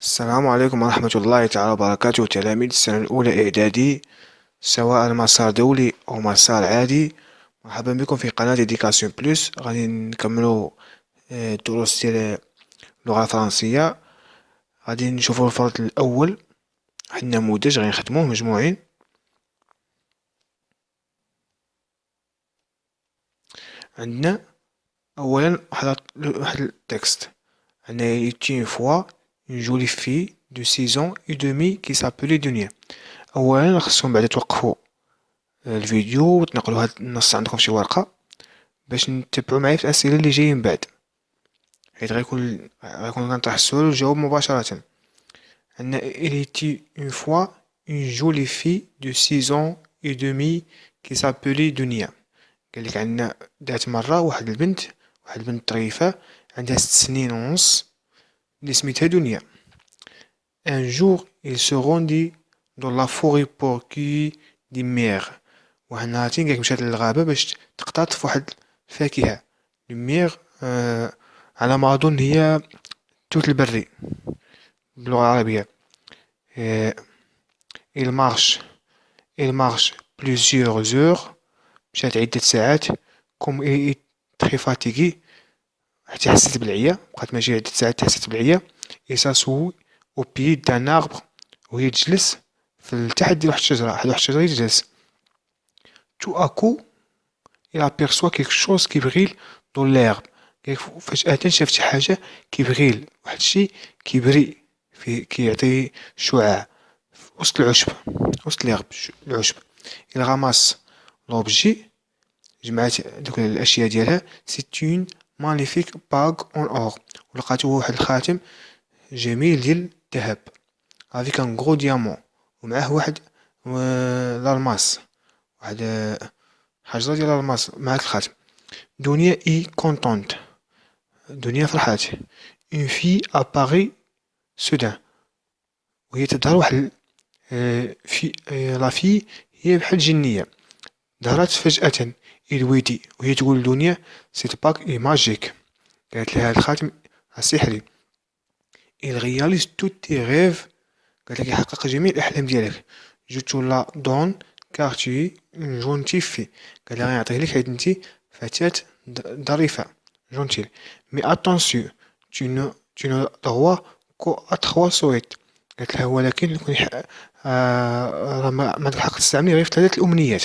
السلام عليكم ورحمة الله تعالى وبركاته. تلاميذ السنة الأولى إعدادي، سواء مسار دولي أو مسار عادي. مرحبا بكم في قناة إديكاسيون بلس. غادي نكملو الدروس ديال اللغة الفرنسية. غادي نشوفو الفصل الأول، واحد النموذج غادي نخدموه مجموعين. عندنا أولا واحد التكست. عندنا il était une fois une jolie fille de 6 ans et demi qui s'appelait دنيا. أولا خصكم بعدا توقفوا الفيديو وتنقلوا هاد النص عندكم في شي ورقة باش نتبعوا معايا في الأسئلة اللي جايين من بعد، حيت غيكون كنطرح السؤال وتجاوب مباشرة. عندنا il était une fois une jolie fille de 6 ans et demi qui s'appelait دنيا. قالك عندنا ذات مرة واحد البنت طريفة عندها 6 سنين ونص اللي سميتها دنيا. Un jour il se rendit dans la forêt pour cueillir des mères. واحد النهارتين قالك مشات للغابة باش تقتطف واحد الفاكهة. لوميغ على ما أظن هي التوت البري باللغة العربية. آه، il marche il marche plusieurs heures. مشات عدة ساعات. comme il est très fatigué حتى حست بالعيا، بقات ماشي عدة ساعات حست بالعيا. il s'assoit au pied d'un arbre وهي تجلس في التحت ديال واحد الشجرة يجلس. tout à coup il aperçoit quelque chose qui brille dans l'herbe. فجأة شاف شي حاجة كيبغيل، واحد الشي كيبري فيه كيعطي شعاع في وسط العشب، وسط العشب. il ramasse l'objet، جمعات دوك الأشياء ديالها. c'est une magnifique bague en or، ولقات هو واحد الخاتم جميل ديال الذهب avec un gros diamant، ومعاه واحد l'almas، واحد حجرة ديال الألماس مع هاد الخاتم. دنيا اي كونتونت، دنيا فرحات. اون في اباري سودان، وهي تظهر واحد في لا في هي بحال جنية، ظهرت فجأة. إلويدي، وهي تقول لدنيا سيت باك اي ماجيك، قالت لها هاد الخاتم سحري. il réalise tous tes rêves، قالت لك يحقق جميع الأحلام ديالك. جو تو لا دون كار tu es une gentille fille، قال لها غنعطيه لك حيت انتي فتاة ظريفة جونتيل. مي اتونسيون tu ne dois qu'à 3 souhaits، قالت لها ولكن يكون راه ما عندك الحق تستعملي غير في 3 الأمنيات.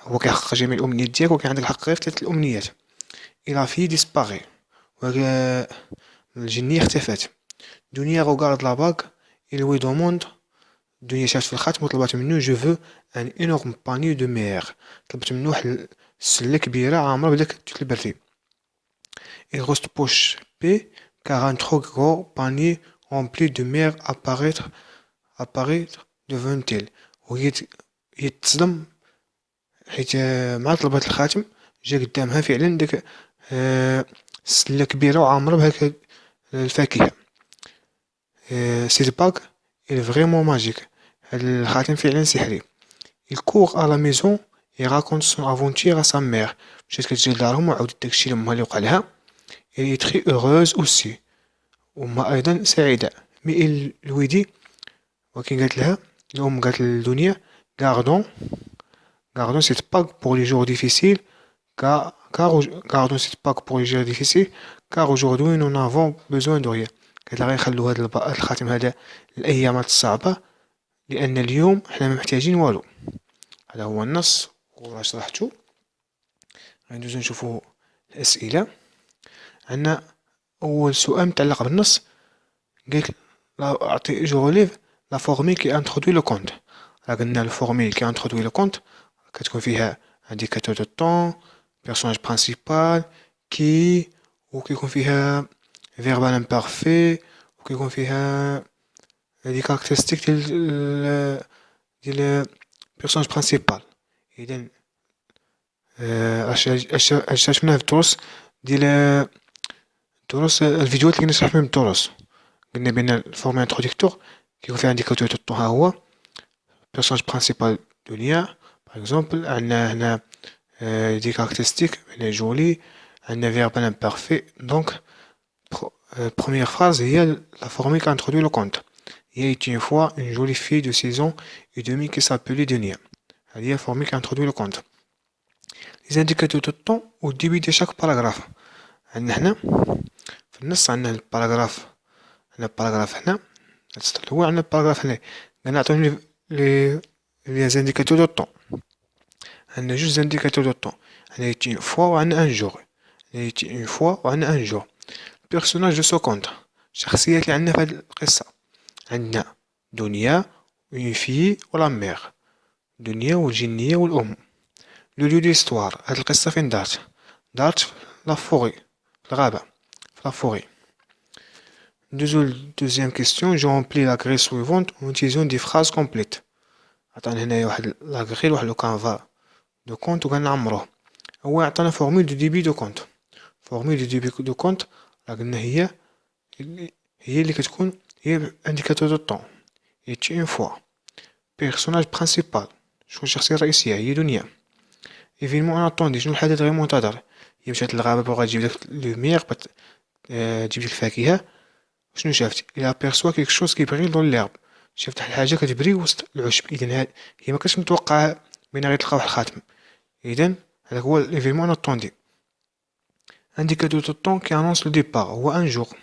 هو كيحقق جميع الأمنيات ديالك ولكن عندك الحق غير في 3 الأمنيات. إي لا في ديسباغي، الجنية اختفت. دنيا غوغارد لا باغ إي لوي دوموند، دنيا شافت في الخاتم وطلبات منو جو فو ان انورم بانيو دو مير، طلبت منو واحد السلة كبيرة عامرة بداك التوت البري. Il poche P car un trop gros panier rempli de mer apparaître devant elle. وهي تصدم حيت مع طلبات الخاتم جا قدامها فعلا داك سلة كبيرة وعامرة بهاك الفاكهة. سيت باغ il est vraiment magique، هاد الخاتم فعلا سحري. il court à la maison et raconte son aventure à sa mère، مشات كتجري لدارهم وعاودت داكشي لأمها اللي وقع لها. elle est très heureuse aussi، وأمها أيضا سعيدة. mais il lui dit، ولكن قالت لها الأم قالت للدنيا gardons cette bague pour les jours difficiles gardons cette bague pour les jours difficiles car aujourd'hui nous n'avons besoin de rien. قالت لها غنخلو هاد الخاتم هذا للأيامات الصعبة لأن اليوم حنا ما محتاجين والو. هذا هو النص وراه شرحته. غندوزو نشوفو الأسئلة. عندنا أول سؤال متعلق بالنص، قالك أعطي جو ريليف لا فورمي كي انترودوي لو كونت. راه قلنا الفورمي كي انترودوي لو كونت كتكون فيها انديكاتور دو طون، بيرسوناج برينسيبال، كي، وكيكون فيها فيربال امبارفي، وكيكون فيها لي كاركتيرستيك ديال بيرسوناج برينسيبال. إذن اش شفناه في الدروس ديال الفيديوهات اللي كنا شرحنا فيهم الدروس، قلنا بأن الفورمي انتروديكتور كيكون فيه انديكاتور دو طون. ها هو بيرسوناج برينسيبال دنيا باغ اكزومبل. عندنا هنا دي كاركتيرستيك، هنا جولي. عندنا فيرب امبارفي دونك Première phrase, il y a la formule qui introduit le compte. Il y a une fois une jolie fille de 6 ans et demi qui s'appelait Dunia. Il y a la formule qui introduit le compte. Les indicateurs de temps au début de chaque paragraphe. عندنا هنا في النص عندنا الباراغراف، عندنا الباراغراف هنا، السطر الأول عندنا الباراغراف هنا. قالنا عطوني لي زانديكاتور دو طون. عندنا جوج زانديكاتور دو طون، عندنا يتي اون فوا وعندنا ان جور. عندنا يتي اون فوا وعندنا ان جور. بيرسوناج دو سو كونت، الشخصيات اللي عندنا في هاد القصة. عندنا دنيا اون في ولا ميغ، دنيا والجنية والأم. لو ليو ديستوار، هاد القصة فين دارت؟ دارت في لافوغي، في الغابة، في لافوغي. Deuxième question, je remplis la grille suivante en utilisant des phrases complètes. عطانا هنايا واحد لا غريل، واحد لو كانفا دو كونت وقال نعمروه. هو عطانا فورمول دو ديبي دو كونت. فورمول دو ديبي دو كونت راه قلنا هي اللي كتكون هي انديكاتور دو طون. يتي اون فوا. بيرسوناج برينسيبال، شكون الشخصية الرئيسية؟ هي دنيا. ايفينمون اناتوندي، شنو الحدث غير منتظر؟ هي مشات للغابة بغات تجيب داك لوميغ، تجيب ديك الفاكهة. شنو شافت؟ il aperçoit quelque chose qui brille dans l'herbe. شافت واحد الحاجة كتبري وسط العشب. إذا هي مكانتش متوقعة بين غير تلقى واحد الخاتم. إذا هذاك هو l'événement inattendu. Indicateur de temps qui annonce le départ هو un jour.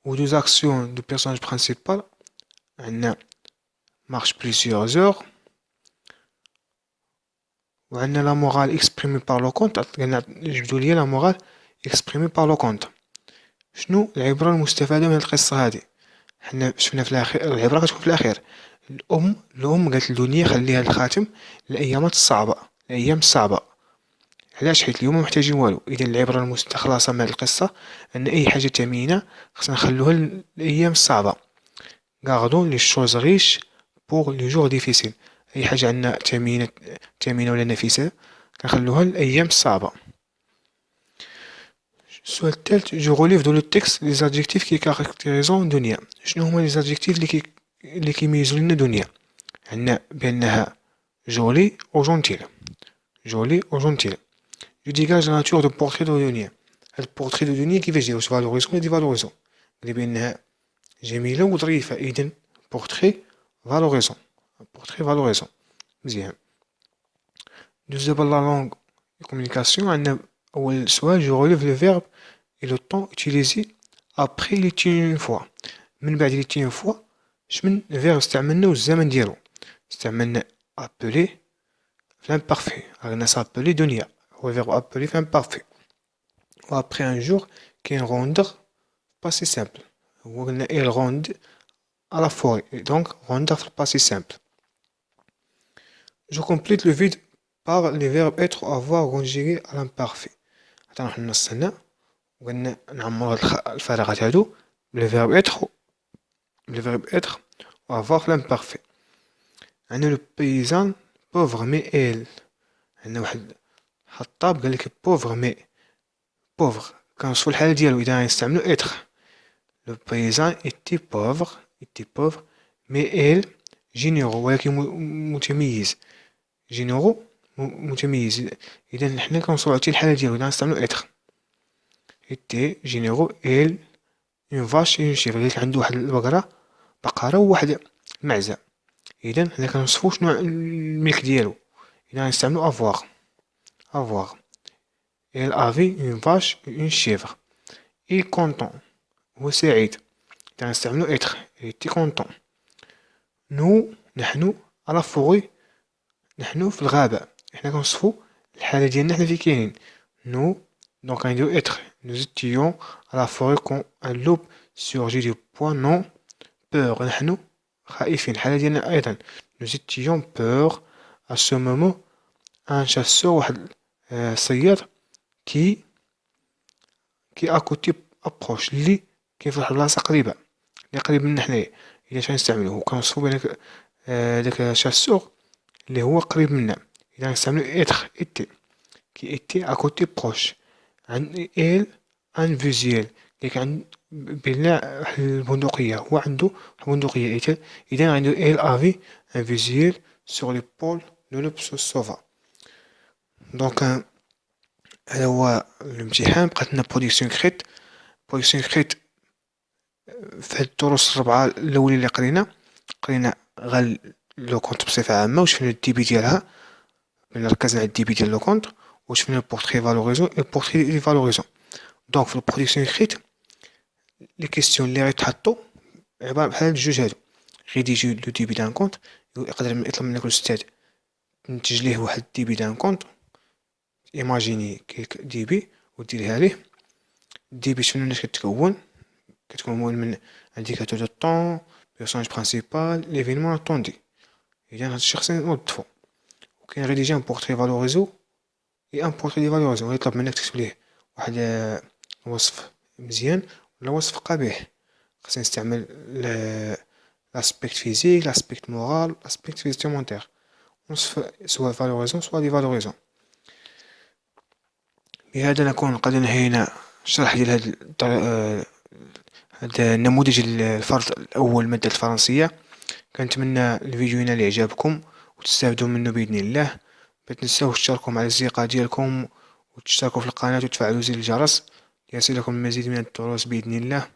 Ou deux actions du personnage principal. عندنا marche plusieurs heures. وعندنا la morale exprimée par le conte. قلنا جبدوا لي la morale exprimée par le conte. شنو العبرة المستفادة من القصة هذه؟ حنا شفنا في الأخير العبرة كتكون في الأخير. الأم قالت لدنيا خليها الخاتم الأيامات الصعبة، الأيام الصعبة. علاش؟ حيت اليوم محتاجين والو. إذا العبرة المستخلصة من القصة أن أي حاجة ثمينة خصنا نخلوها للأيام الصعبة. Gardons les choses riches pour les jours difficiles. أي حاجة عندنا ثمينة ولا نفيسة كنخلوها للأيام الصعبة. السؤال الثالث، جو غوليف دو لو تكست لي زادجيكتيف كي كاركتيريزون دنيا. شنو هما لي زادجيكتيف اللي كيميزو لنا دنيا؟ عندنا بأنها جولي أو جونتيل. جولي أو جونتيل. جو ديغاج لا ناتور دو بورتري دو دنيا. هاد البورتري دو دنيا كيفاش دير؟ واش فالوريزون ولا ديفالوريزون؟ قال بأنها جميلة وظريفة. إذن بورتري فالوريزون. بورتري فالوريزون. مزيان. دوز دابا لا لونغ كومونيكاسيون. عندنا أول سؤال، جو غوليف لو فيرب et le temps utilisé après l'utilise une fois. من بعد l'utilise une fois شمن الفيرب استعملنا والزمن ديالو؟ استعملنا appeler في l'imparfait. قلنا s'appeler دنيا، هو الفيرب appeler في l'imparfait. و après un jour كاين rendre passé simple. هو قلنا il rend à la forêt. donc rendre في passé simple. Je complète le vide par les verbes être ou avoir conjugué à l'imparfait. عطانا واحد النص هنا وقلنا نعمرو الفراغات هادو بلي فيرب اتر و افوار في لامبارفي. عندنا لو بيزان بوفغ مي إل. عندنا واحد حطاب قالك بوفغ مي. بوفغ كنوصفو الحالة ديالو، إذا غنستعملو اتر. لو بيزان إتي بوفغ مي إل جينيرو، ولكن متميز. جينيرو متميز. إذا حنا كنوصفو عوتاني الحالة ديالو إذا غنستعملو اتر. était généraux elle une vache et une chèvre. قالك عنده واحد البقرة، بقرة وواحد معزة. إذا حنا كنوصفو شنو الملك ديالو. إذا غنستعملو avoir. elle avait une vache et une chèvre. il est content، هو سعيد. إذا غنستعملو être il était content. nous نحن à la forêt، نحن في الغابة. حنا كنوصفو الحالة ديالنا حنا فين كاينين. nous donc غنديرو être. nous étions à la forêt quand un loup surgit du bois. non peur، نحن خائفين. الحالة ديالنا أيضا nous étions peur. à ce moment un chasseur، واحد صياد كي à côté approche، اللي كاين في واحد البلاصة قريبة، اللي قريب منا حنايا. إذا شنو نستعملو؟ كنوصفو بان داك شاسور اللي هو قريب منا. إذا غنستعملو être était كي était à côté proche. عند إل ان فيزيال، كيك عند بلا واحد البندقية، هو عنده بندقية. إذا عنده إل أفي ان فيزيال سور ليبول دو لو سوفا. دونك هذا هو الامتحان. بقات لنا برودكسيون كريت. برودكسيون إكريت في هاد الدروس الربعة الأولين اللي قرينا غير لو كونت بصفة عامة، وشفنا الدي بي ديالها، ركزنا على الدي بي ديال لو كونت، وشفنا البورتري فالوريزون و البورتري دي فالوريزون. دونك في البرودكسيون إكريت لي كيستيون اللي غيتحطو عبارة بحال هاد الجوج هادو: ريديجي لو دي بي دان كونت، يقدر يطلب منك الأستاذ تنتج ليه واحد الدي بي دان كونت، ايماجيني كيك دي بي وديرها ليه. الدي بي شنو الناس كتكون من انديكاتور دو طون، بيرسوناج برينسيبال، ليفينمون اتوندي. اذا هاد الشخص نوظفو. وكاين غير ديجا ان بورتري فالوريزو اي ان بورتري دي فالوريزو، غيطلب منك تكتب ليه واحد وصف مزيان ولا وصف قبيح. خصنا نستعمل لاسبيكت فيزيك، لاسبيكت مورال، لاسبيكت فيستيمونتير. وصف سواء فالوريزون سواء دي فالوريزون. بهذا نكون قد انهينا الشرح ديال هذا النموذج الفرد الأول مادة الفرنسية. كنتمنى الفيديو ينال إعجابكم وتستافدوا منه بإذن الله. متنساوش تشاركوا مع الأصدقاء ديالكم وتشتركوا في القناة وتفعلوا زر الجرس ليصلكم المزيد من الدروس بإذن الله.